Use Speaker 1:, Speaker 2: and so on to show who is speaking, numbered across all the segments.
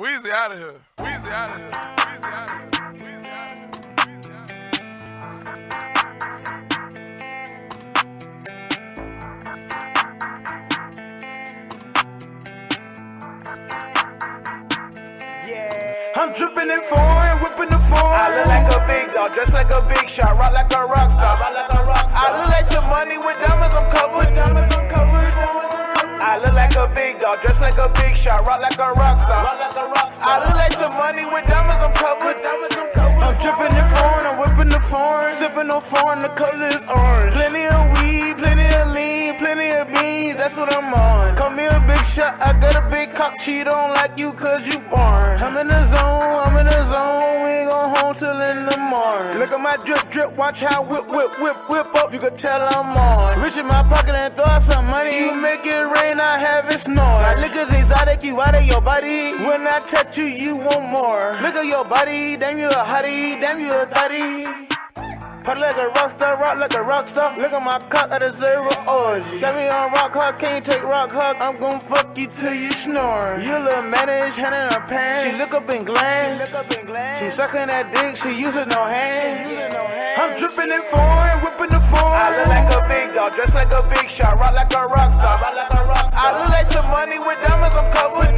Speaker 1: Weezy out of here. Weezy out of here. Weezy out of here. Weezy out of here.
Speaker 2: I'm dripping in foreign, whipping the foreign.
Speaker 3: I look like a big dog, dressed like a big shot, rock like a rock star. I look like some money with diamonds, I'm covered. I look like a big dog, dressed like a big shot, rock like a rock star. I look like some money with diamonds, I'm covered.
Speaker 2: I'm dripping in foreign, I'm whipping the foreign. Sipping on foreign, the color is orange. Plenty of weed, plenty of lean, plenty of beans, that's what I'm on. Call me a big shot, I got a big cock. She don't like you cause you born. I'm in the zone, we ain't gon' home till in the morning. Look at my drip, drip, watch how whip up. You can tell I'm on. Reach in my pocket and throw out some money. You make it rain, I have it snowing. My liquor's exotic, you out of your body. When I touch you, you want more. Look at your body, damn you a hottie, damn you a thotty. Party like a rock star, rock like a rock star. Look at my cock, I deserve an orgy. Got me on rock hard, can't you take rock hard? I'm gon' fuck you till you snore. You little manage, hand in her pants. She look up and glance. She sucking that dick, she using no hands. I'm dripping in foreign, whipping the foreign.
Speaker 3: I look like a big dog, dressed like a big shot, rock like a rock star. I look like some money with diamonds, I'm covered.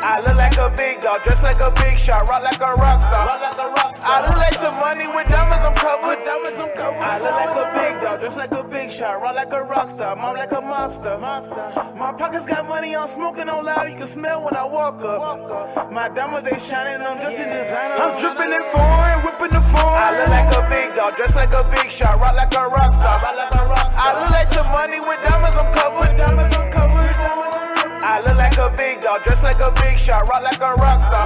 Speaker 3: I look like a big dog, dressed like a big shot, rock like a rock star. I look like some money with diamonds, I'm covered. I look like a big dog, dressed like a big shot, rock like a rock star, mom like a mobster. My pockets got money, I'm smoking on loud, you can smell when I walk up. My diamonds they shining, I'm just in designer.
Speaker 2: I'm dripping in foreign, whipping the foreign.
Speaker 3: I look like a big dog, dressed like a big shot, rock like a rock star. I look like some money with diamonds, I'm covered. I look like a big dog, dressed like a big shot, rock like a rock star.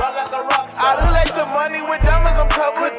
Speaker 3: I look like some money with diamonds, I'm covered.